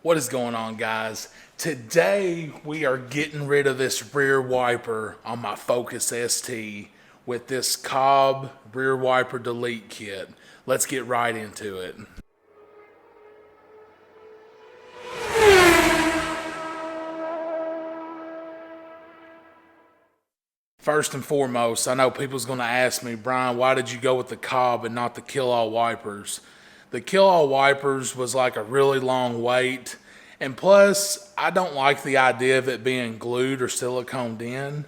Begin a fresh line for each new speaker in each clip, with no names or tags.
What is going on, guys? Today we are getting rid of this rear wiper on my Focus ST with this Cobb rear wiper delete kit. Let's get right into it. First and foremost, I know people's going to ask me, Brian, why did you go with the Cobb and not the Kill-All wipers? The Kill-All wipers was like a really long wait, and plus, I don't like the idea of it being glued or siliconed in.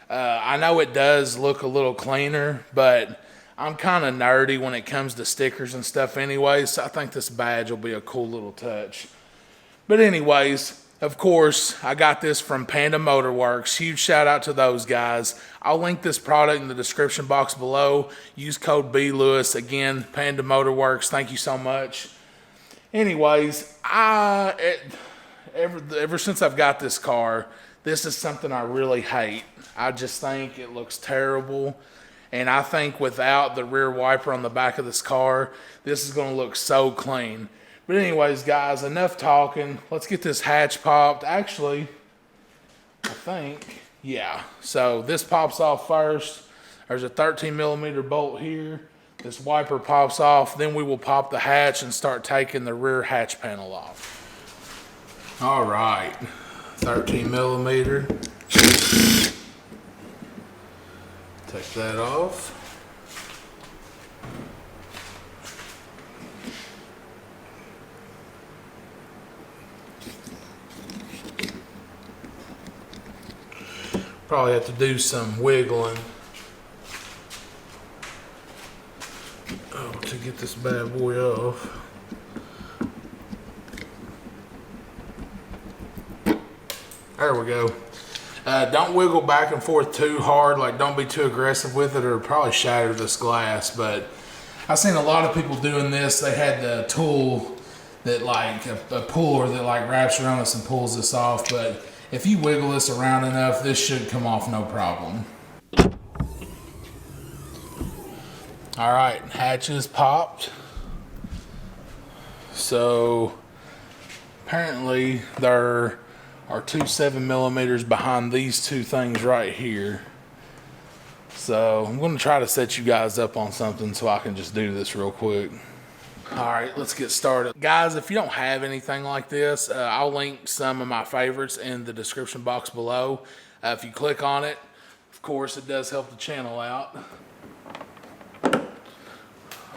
I know it does look a little cleaner, but I'm kind of nerdy when it comes to stickers and stuff anyway, so I think this badge will be a cool little touch. But anyways, of course, I got this from Panda Motorworks. Huge shout out to those guys. I'll link this product in the description box below. Use code BLewis. Again, Panda Motorworks. Thank you so much. Anyways, ever since I've got this car, this is something I really hate. I just think it looks terrible. And I think without the rear wiper on the back of this car, this is going to look so clean. But anyways, guys, enough talking. Let's get this hatch popped. Actually, I think, yeah. So this pops off first. There's a 13 millimeter bolt here. This wiper pops off. Then we will pop the hatch and start taking the rear hatch panel off. All right, 13 millimeter. Take that off. Probably have to do some wiggling to get this bad boy off. There we go. Don't wiggle back and forth too hard, like don't be too aggressive with it or it'll probably shatter this glass. But I've seen a lot of people doing this. They had the tool that like a puller that like wraps around this and pulls this off, but if you wiggle this around enough, this should come off no problem. All right, hatches popped. So apparently there are two 7 millimeters behind these two things right here. So I'm going to try to set you guys up on something so I can just do this real quick. All right, let's get started. Guys, if you don't have anything like this, I'll link some of my favorites in the description box below. If you click on it, of course, it does help the channel out.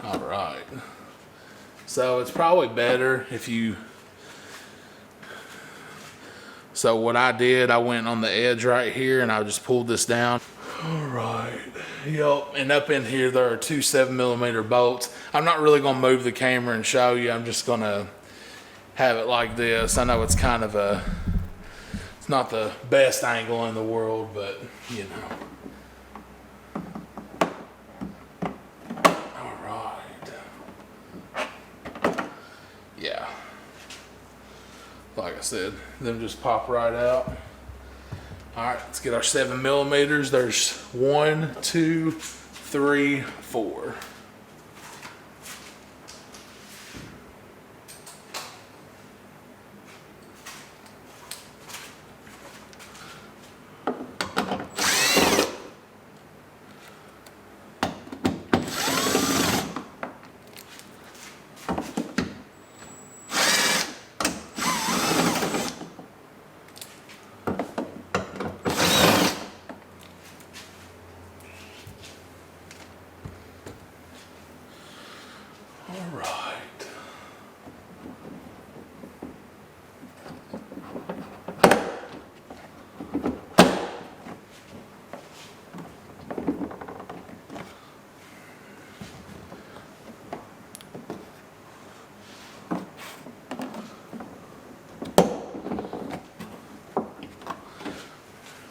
All right. So it's probably better if you... So what I did, I went on the edge right here and I just pulled this down. All right, yep, and up in here there are two 7 millimeter bolts. I'm not really gonna move the camera and show you. I'm just gonna have it like this. I know it's kind of it's not the best angle in the world, but you know. All right, yeah. Like I said, them just pop right out. All right, let's get our 7 millimeters. There's 1, 2, 3, 4. All right.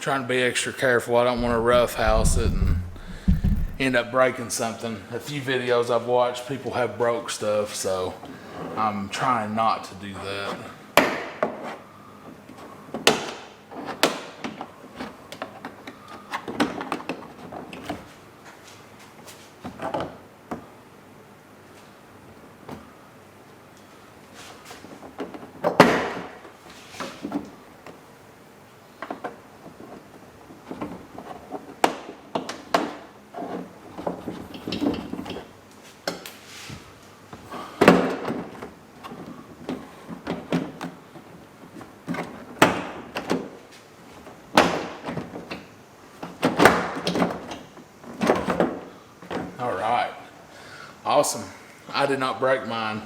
Trying to be extra careful. I don't want to roughhouse it and end up breaking something. A few videos I've watched, people have broke stuff, so I'm trying not to do that. Awesome. I did not break mine.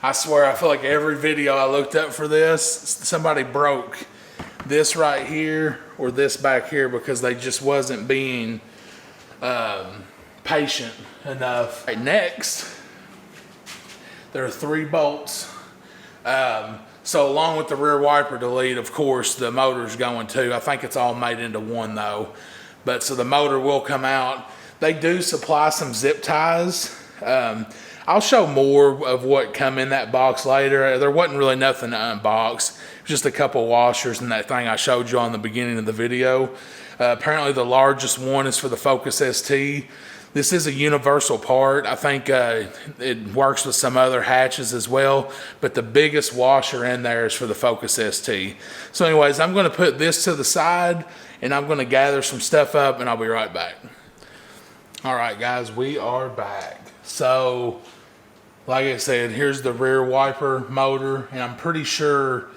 I swear, I feel like every video I looked up for this, somebody broke this right here or this back here because they just wasn't being patient enough. Right, next, there are 3 bolts. So along with the rear wiper delete, of course, the motor's going too. I think it's all made into one though. But so the motor will come out. They do supply some zip ties. I'll show more of what come in that box later. There wasn't really nothing to unbox. Just a couple washers and that thing I showed you on the beginning of the video. Apparently the largest one is for the Focus ST. This is a universal part. I think it works with some other hatches as well, but the biggest washer in there is for the Focus ST. So anyways, I'm gonna put this to the side and I'm gonna gather some stuff up and I'll be right back. All right, guys, we are back. So, like I said, here's the rear wiper motor, and I'm pretty sure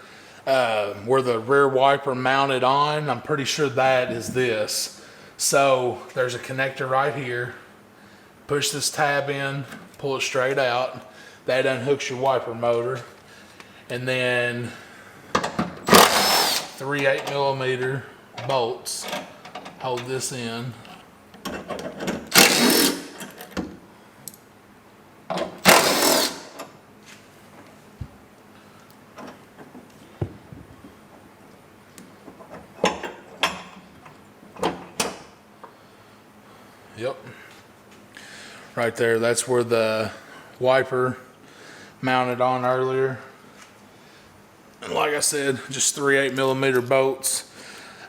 where the rear wiper mounted on, I'm pretty sure that is this. So there's a connector right here. Push this tab in, pull it straight out. That unhooks your wiper motor. And then 3 8mm bolts hold this in. Yep. Right there, that's where the wiper mounted on earlier. And like I said, just 3 8mm bolts.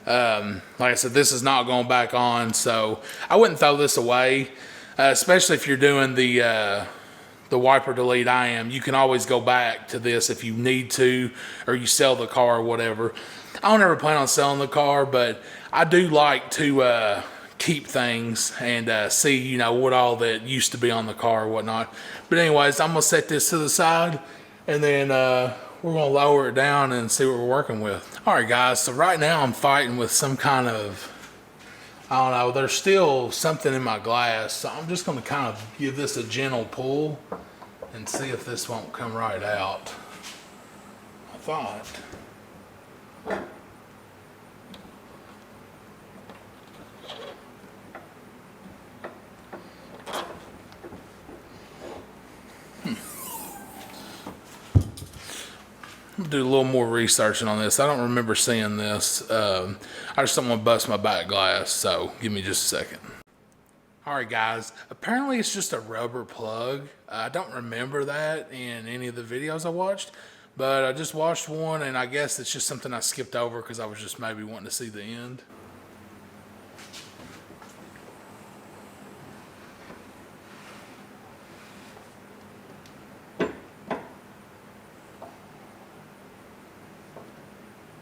Like I said, this is not going back on, so I wouldn't throw this away, especially if you're doing the wiper delete IM. You can always go back to this if you need to, or you sell the car or whatever. I don't ever plan on selling the car, but I do like to keep things and see, you know, what all that used to be on the car or whatnot. But anyways, I'm gonna set this to the side and then we're gonna lower it down and see what we're working with. All right, guys, so right now I'm fighting with some kind of, I don't know, there's still something in my glass, so I'm just gonna kind of give this a gentle pull and see if this won't come right out. I thought. Do a little more researching on this. I don't remember seeing this. I just don't want to bust my back glass, so give me just a second. All right, guys, apparently it's just a rubber plug. I don't remember that in any of the videos I watched, but I just watched one, and I guess it's just something I skipped over because I was just maybe wanting to see the end.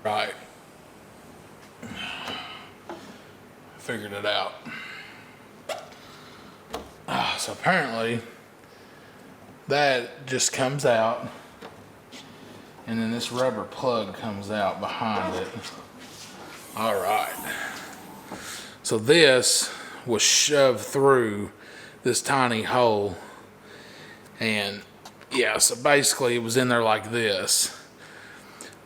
Right. Figured it out. So apparently that just comes out and then this rubber plug comes out behind it. All right. So this was shoved through this tiny hole, and yeah, so basically it was in there like this.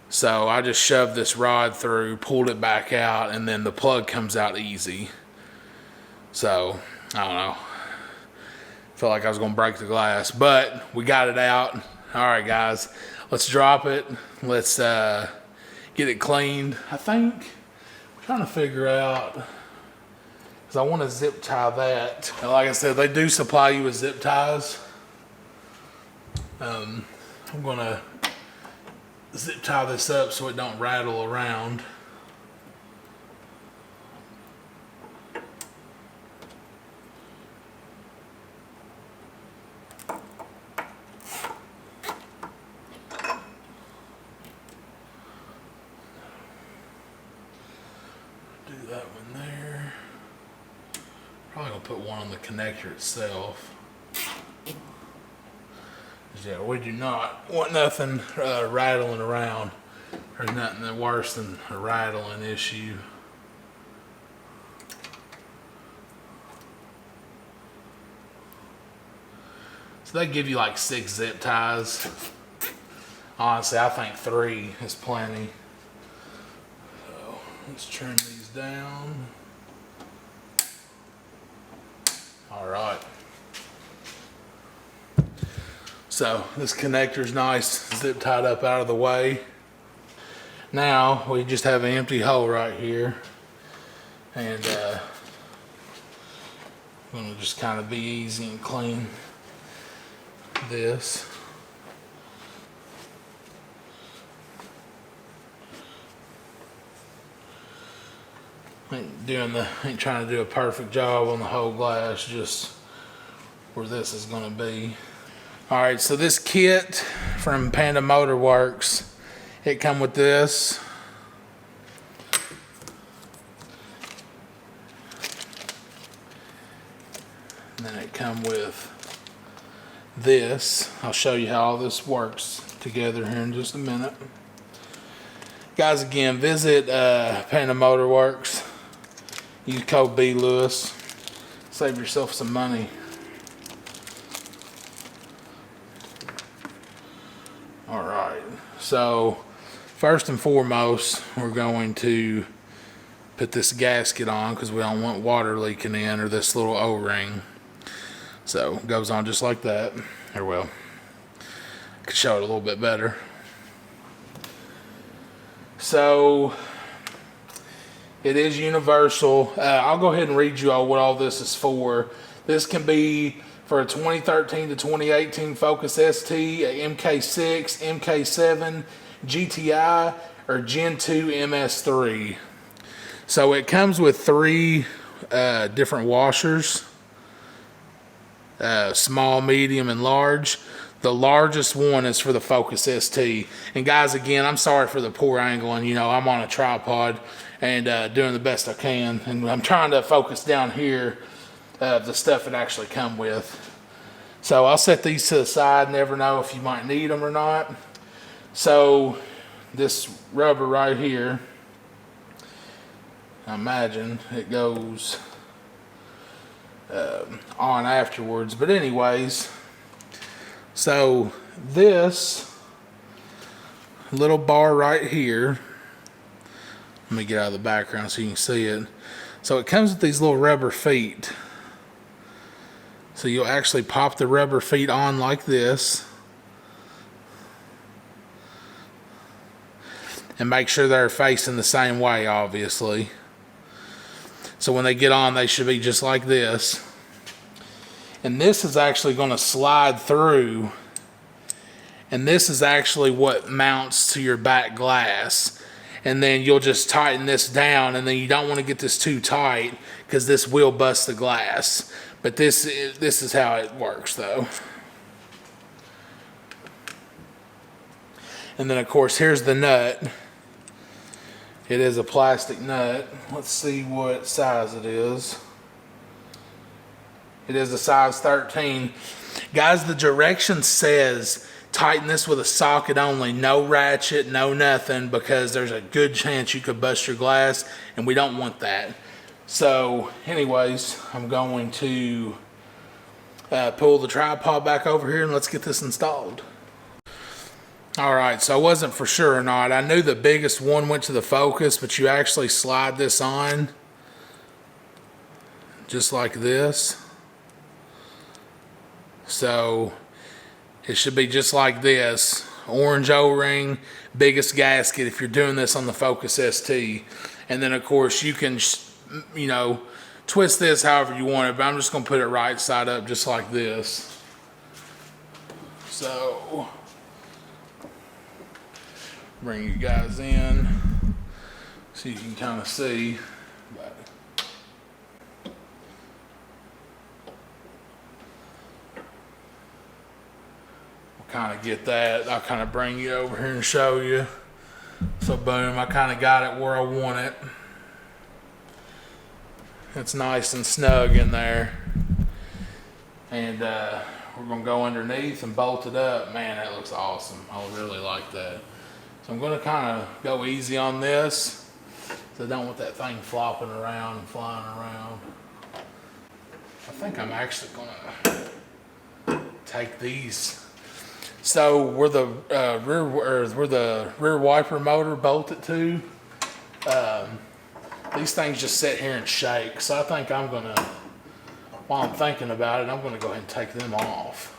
So I just shoved this rod through, pulled it back out, and then the plug comes out easy. So, I don't know. Felt like I was gonna break the glass, but we got it out. All right, guys, let's drop it. Let's get it cleaned. I think I'm trying to figure out, because I want to zip tie that. And like I said, they do supply you with zip ties. I'm gonna zip tie this up so it don't rattle around. Do that one there. Probably gonna put one on the connector itself. Yeah, we do not want nothing rattling around. There's nothing worse than a rattling issue. So they give you like 6 zip ties. Honestly, I think 3 is plenty. So let's trim these down. All right. So this connector's nice, zip tied up out of the way. Now we just have an empty hole right here, and I'm gonna just kind of be easy and clean this. Ain't trying to do a perfect job on the whole glass, just where this is gonna be. All right, so this kit from Panda Motor Works, it come with this. And then it come with this. I'll show you how all this works together here in just a minute. Guys, again, visit Panda Motor Works. Use code B Lewis. Save yourself some money. All right, so first and foremost, we're going to put this gasket on because we don't want water leaking in, or this little O-ring. So it goes on just like that. Or well, I could show it a little bit better. So it is universal. I'll go ahead and read you all what all this is for. This can be for a 2013 to 2018 Focus ST, a MK6, MK7, GTI, or Gen 2 MS3. So it comes with 3 different washers, small, medium, and large. The largest one is for the Focus ST. And guys, again, I'm sorry for the poor angling. You know, I'm on a tripod and doing the best I can. And I'm trying to focus down here the stuff it actually come with. So I'll set these to the side. Never know if you might need them or not. So this rubber right here, I imagine it goes on afterwards. But anyways, so this little bar right here, let me get out of the background so you can see it. So it comes with these little rubber feet. So you'll actually pop the rubber feet on like this. And make sure they're facing the same way, obviously. So when they get on, they should be just like this. And this is actually going to slide through. And this is actually what mounts to your back glass. And then you'll just tighten this down, and then you don't want to get this too tight because this will bust the glass. But this is how it works, though. And then, of course, here's the nut. It is a plastic nut. Let's see what size it is. It is a size 13. Guys, the direction says tighten this with a socket only, no ratchet, no nothing, because there's a good chance you could bust your glass, and we don't want that. So anyways, I'm going to pull the tripod back over here and let's get this installed. All right, so I wasn't for sure or not. I knew the biggest one went to the Focus, but you actually slide this on just like this. So it should be just like this. Orange O-ring, biggest gasket if you're doing this on the Focus ST. And then of course you can, you know, twist this however you want it, but I'm just gonna put it right side up just like this. So bring you guys in so you can kind of see. But we'll kind of get that. I'll kind of bring you over here and show you. So boom, I kind of got it where I want it. It's nice and snug in there. And we're gonna go underneath and bolt it up. Man, that looks awesome. I really like that. So I'm gonna kind of go easy on this, so I don't want that thing flopping around and flying around. I think I'm actually gonna take these. So where the rear wiper motor bolted to, these things just sit here and shake. So I think I'm gonna, while I'm thinking about it, I'm gonna go ahead and take them off.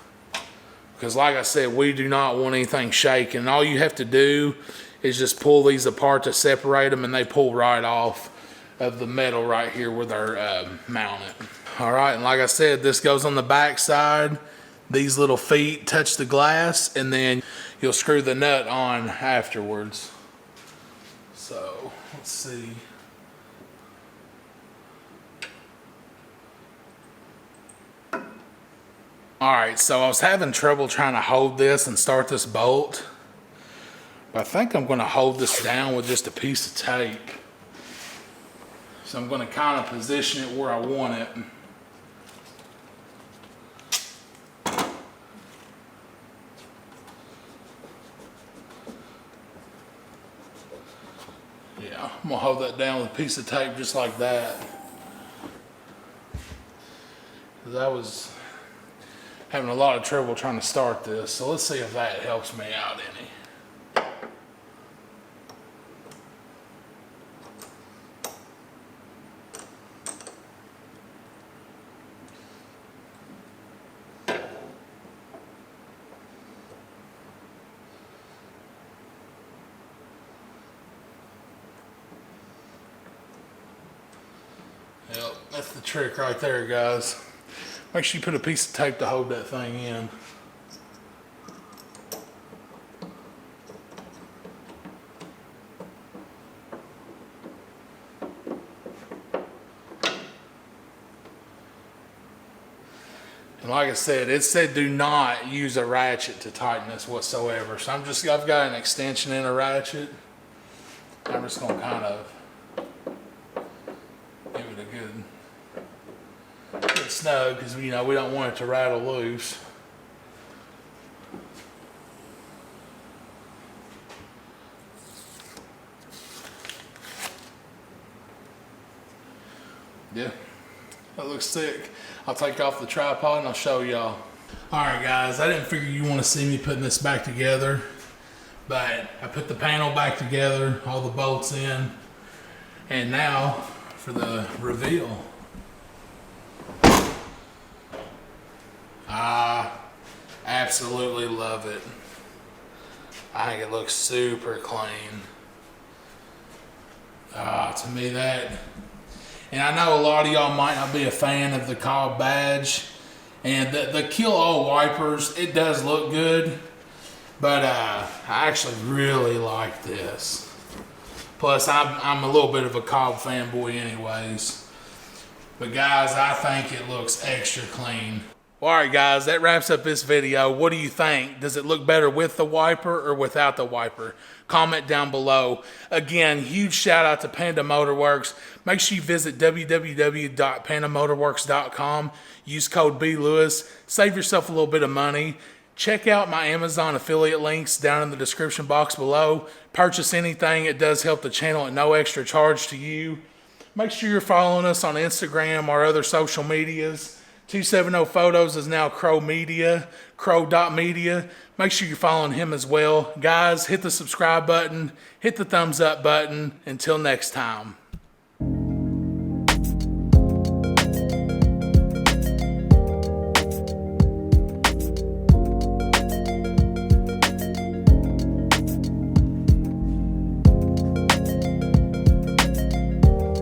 Because like I said, we do not want anything shaking. All you have to do is just pull these apart to separate them, and they pull right off of the metal right here where they're mounted. All right, and like I said, this goes on the back side. These little feet touch the glass, and then you'll screw the nut on afterwards. So let's see. All right, so I was having trouble trying to hold this and start this bolt. But I think I'm gonna hold this down with just a piece of tape. So I'm gonna kind of position it where I want it. Yeah, I'm gonna hold that down with a piece of tape just like that. Because I was having a lot of trouble trying to start this. So let's see if that helps me out any. Yep, that's the trick right there, guys. Make sure you put a piece of tape to hold that thing in. And like I said, it said do not use a ratchet to tighten this whatsoever. So I've got an extension in a ratchet. I'm just gonna kind of give it a good snug, because we don't want it to rattle loose. Yeah, that looks sick. I'll take off the tripod and I'll show y'all. All right, guys, I didn't figure you want to see me putting this back together, but I put the panel back together, all the bolts in, and now for the reveal. I absolutely love it. I think it looks super clean. To me that, and I know a lot of y'all might not be a fan of the Cobb badge, and the kill all wipers, it does look good, but I actually really like this. Plus I'm a little bit of a Cobb fanboy anyways. But guys, I think it looks extra clean. Alright guys, that wraps up this video. What do you think? Does it look better with the wiper or without the wiper? Comment down below. Again, huge shout out to Panda Motorworks. Make sure you visit www.pandamotorworks.com. Use code BLewis. Save yourself a little bit of money. Check out my Amazon affiliate links down in the description box below. Purchase anything. It does help the channel at no extra charge to you. Make sure you're following us on Instagram or other social medias. 270 Photos is now Crow Media, crow.media. Make sure you're following him as well. Guys, hit the subscribe button, hit the thumbs up button. Until next time.